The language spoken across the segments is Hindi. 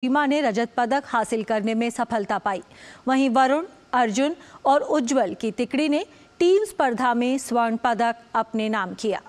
सीमा ने रजत पदक हासिल करने में सफलता पाई। वहीं वरुण, अर्जुन और उज्जवल की तिकड़ी ने टीम स्पर्धा में स्वर्ण पदक अपने नाम किया।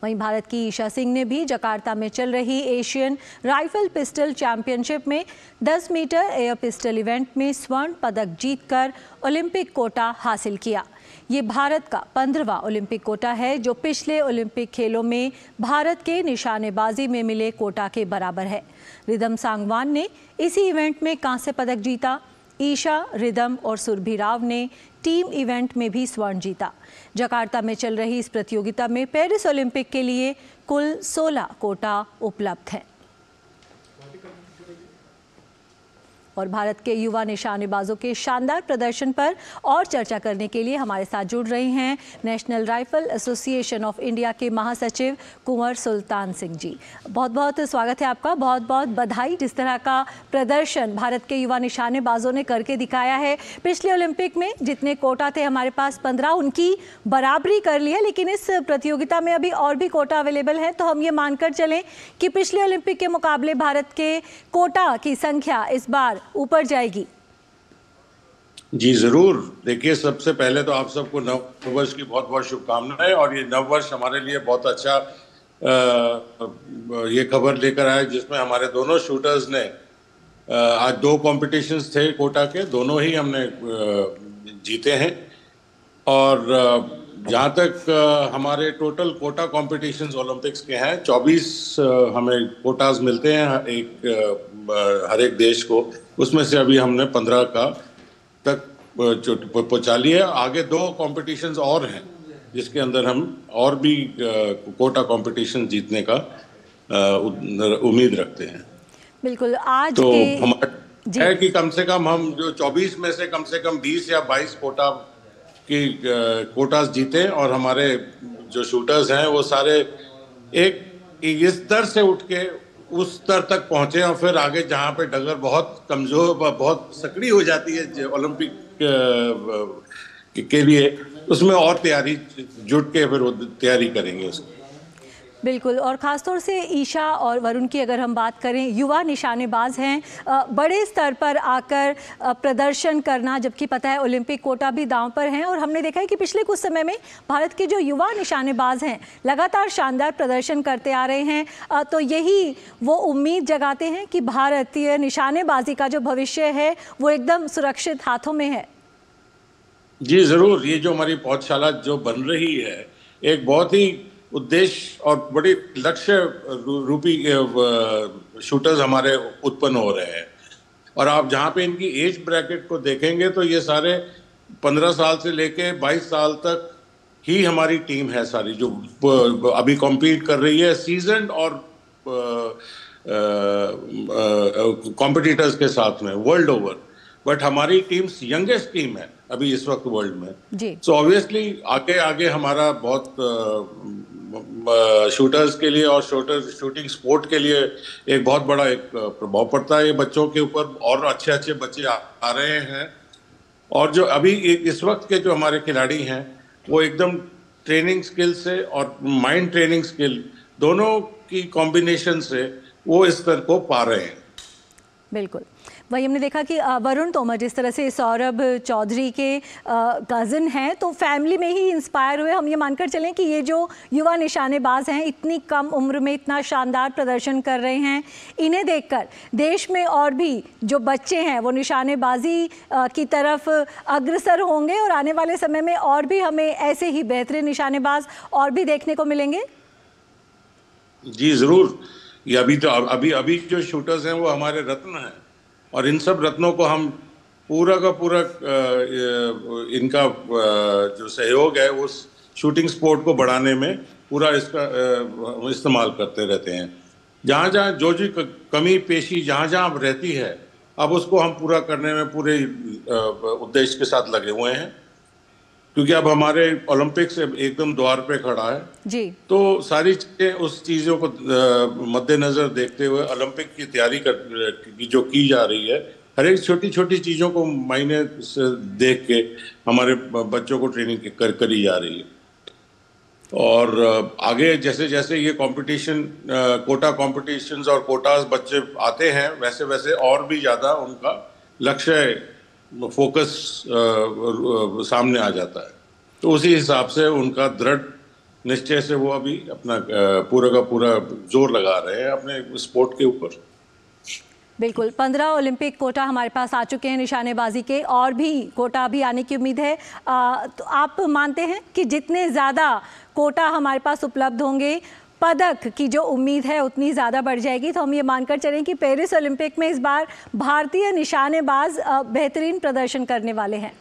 वहीं भारत की ईशा सिंह ने भी जकार्ता में चल रही एशियन राइफल पिस्टल चैंपियनशिप में 10 मीटर एयर पिस्टल इवेंट में स्वर्ण पदक जीतकर ओलंपिक कोटा हासिल किया। ये भारत का 15वां ओलंपिक कोटा है, जो पिछले ओलंपिक खेलों में भारत के निशानेबाजी में मिले कोटा के बराबर है। रिदम सांगवान ने इसी इवेंट में कांस्य पदक जीता। ईशा, रिदम और सुरभि राव ने टीम इवेंट में भी स्वर्ण जीता। जकार्ता में चल रही इस प्रतियोगिता में पेरिस ओलंपिक के लिए कुल 16 कोटा उपलब्ध हैं। और भारत के युवा निशानेबाजों के शानदार प्रदर्शन पर और चर्चा करने के लिए हमारे साथ जुड़ रही हैं national rifle association of India के महासचिव कुंवर सुल्तान सिंह जी। बहुत बहुत स्वागत है आपका, बहुत बहुत बधाई। जिस तरह का प्रदर्शन भारत के युवा निशानेबाजों ने करके दिखाया है, पिछले ओलंपिक में जितने कोटा थे हमारे पास 15, उनकी बराबरी कर ली है, लेकिन इस प्रतियोगिता में अभी और भी कोटा अवेलेबल है। तो हम ये मानकर चलें कि पिछले ओलंपिक के मुकाबले भारत के कोटा की संख्या इस बार ऊपर जाएगी। जी जरूर। देखिए, सबसे पहले तो आप सबको नव वर्ष की बहुत बहुत शुभकामनाएं। और ये नव वर्ष हमारे लिए बहुत अच्छा ये खबर लेकर आया, जिसमें हमारे दोनों शूटर्स ने आज 2 कॉम्पिटिशन्स थे कोटा के, दोनों ही हमने जीते हैं। और जहाँ तक हमारे टोटल कोटा कॉम्पिटिशन्स ओलंपिक्स के हैं, 24 हमें कोटाज मिलते हैं हर एक देश को। उसमें से अभी हमने 15 का तक पहुँचा लिया है। आगे 2 कॉम्पिटिशन्स और हैं, जिसके अंदर हम और भी कोटा कॉम्पिटिशन जीतने का उम्मीद रखते हैं। बिल्कुल। आज तो के हमारा है कि कम से कम हम जो 24 में से कम 20 या 22 कोटास जीते, और हमारे जो शूटर्स हैं वो सारे एक इस स्तर से उठ के उस स्तर तक पहुंचे, और फिर आगे जहां पे डगर बहुत कमजोर, बहुत सकड़ी हो जाती है ओलंपिक के लिए, उसमें और तैयारी जुट के फिर तैयारी करेंगे उसकी। बिल्कुल। और ख़ासतौर से ईशा और वरुण की अगर हम बात करें, युवा निशानेबाज हैं, बड़े स्तर पर आकर प्रदर्शन करना, जबकि पता है ओलंपिक कोटा भी दांव पर हैं। और हमने देखा है कि पिछले कुछ समय में भारत के जो युवा निशानेबाज हैं लगातार शानदार प्रदर्शन करते आ रहे हैं। तो यही वो उम्मीद जगाते हैं कि भारतीय निशानेबाजी का जो भविष्य है वो एकदम सुरक्षित हाथों में है। जी ज़रूर। ये जो हमारी पौधशाला जो बन रही है, एक बहुत ही उद्देश्य और बड़े लक्ष्य रूपी शूटर्स हमारे उत्पन्न हो रहे हैं। और आप जहाँ पे इनकी एज ब्रैकेट को देखेंगे तो ये सारे 15 साल से लेके 22 साल तक ही हमारी टीम है सारी, जो अभी कॉम्पीट कर रही है सीजन्ड और कॉम्पिटिटर्स के साथ में वर्ल्ड ओवर। बट हमारी टीम यंगेस्ट टीम है अभी इस वक्त वर्ल्ड में। सो ऑब्वियसली आगे आगे हमारा बहुत शूटर्स के लिए और शूटिंग स्पोर्ट के लिए एक बहुत बड़ा एक प्रभाव पड़ता है ये बच्चों के ऊपर, और अच्छे अच्छे बच्चे आ रहे हैं। और जो अभी इस वक्त के जो हमारे खिलाड़ी हैं वो एकदम ट्रेनिंग स्किल से और माइंड ट्रेनिंग स्किल दोनों की कॉम्बिनेशन से वो इस स्तर को पा रहे हैं। बिल्कुल। वही हमने देखा कि वरुण तोमर जिस तरह से सौरभ चौधरी के कज़न हैं, तो फैमिली में ही इंस्पायर हुए। हम ये मानकर चलें कि ये जो युवा निशानेबाज हैं, इतनी कम उम्र में इतना शानदार प्रदर्शन कर रहे हैं, इन्हें देखकर देश में और भी जो बच्चे हैं वो निशानेबाजी की तरफ अग्रसर होंगे, और आने वाले समय में और भी हमें ऐसे ही बेहतरीन निशानेबाज और भी देखने को मिलेंगे। जी ज़रूर। ये अभी जो शूटर्स हैं वो हमारे रत्न हैं, और इन सब रत्नों को हम पूरा का पूरा इनका जो सहयोग है उस शूटिंग स्पोर्ट को बढ़ाने में पूरा इसका इस्तेमाल करते रहते हैं। जहाँ जहाँ जो कमी पेशी जहाँ जहाँ रहती है, अब उसको हम पूरा करने में पूरे उद्देश्य के साथ लगे हुए हैं, क्योंकि अब हमारे ओलंपिक्स एकदम द्वार पे खड़ा है जी। तो सारी चीजें उस चीज़ों को मद्देनजर देखते हुए ओलंपिक की तैयारी जो की जा रही है, हर एक छोटी छोटी चीज़ों को मायने से देख के हमारे बच्चों को ट्रेनिंग करी जा रही है। और आगे जैसे जैसे ये कंपटीशन कोटा कॉम्पिटिशन्स और कोटास बच्चे आते हैं वैसे वैसे और भी ज़्यादा उनका लक्ष्य फोकस सामने आ जाता है। तो उसी हिसाब से उनका दृढ़ निश्चय से वो अभी अपना पूरा का पूरा जोर लगा रहे हैं अपने स्पोर्ट के ऊपर। बिल्कुल, 15 ओलंपिक कोटा हमारे पास आ चुके हैं निशानेबाजी के, और भी कोटा भी आने की उम्मीद है। तो आप मानते हैं कि जितने ज़्यादा कोटा हमारे पास उपलब्ध होंगे, पदक की जो उम्मीद है उतनी ज़्यादा बढ़ जाएगी? तो हम ये मानकर चलें कि पेरिस ओलंपिक में इस बार भारतीय निशानेबाज बेहतरीन प्रदर्शन करने वाले हैं।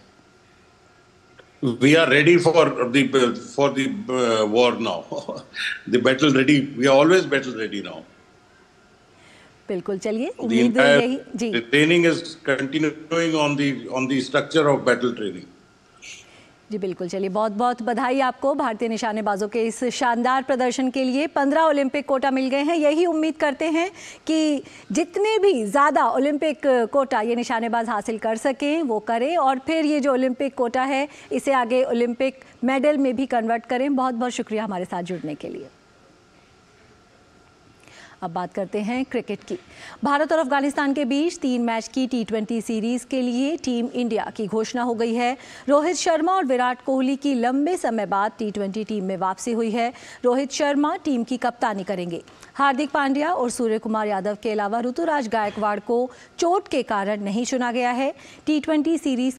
We are ready for the war now. The battle ready. We are always battle ready now. बिल्कुल, चलिए उम्मीद यही जी। The training is continuing on the structure of battle training. जी बिल्कुल, चलिए बहुत बहुत बधाई आपको भारतीय निशानेबाजों के इस शानदार प्रदर्शन के लिए। 15 ओलंपिक कोटा मिल गए हैं। यही उम्मीद करते हैं कि जितने भी ज़्यादा ओलंपिक कोटा ये निशानेबाज हासिल कर सकें वो करें, और फिर ये जो ओलंपिक कोटा है इसे आगे ओलंपिक मेडल में भी कन्वर्ट करें। बहुत बहुत शुक्रिया हमारे साथ जुड़ने के लिए। अब बात करते हैं क्रिकेट की। भारत और अफगानिस्तान के बीच 3 मैच की T20 सीरीज़ के लिए टीम इंडिया की घोषणा हो गई है। रोहित शर्मा और विराट कोहली की लंबे समय बाद T20 टीम में वापसी हुई है। रोहित शर्मा टीम की कप्तानी करेंगे। हार्दिक पांड्या और सूर्य कुमार यादव के अलावा ऋतुराज गायकवाड़ को चोट के कारण नहीं चुना गया है। T20 series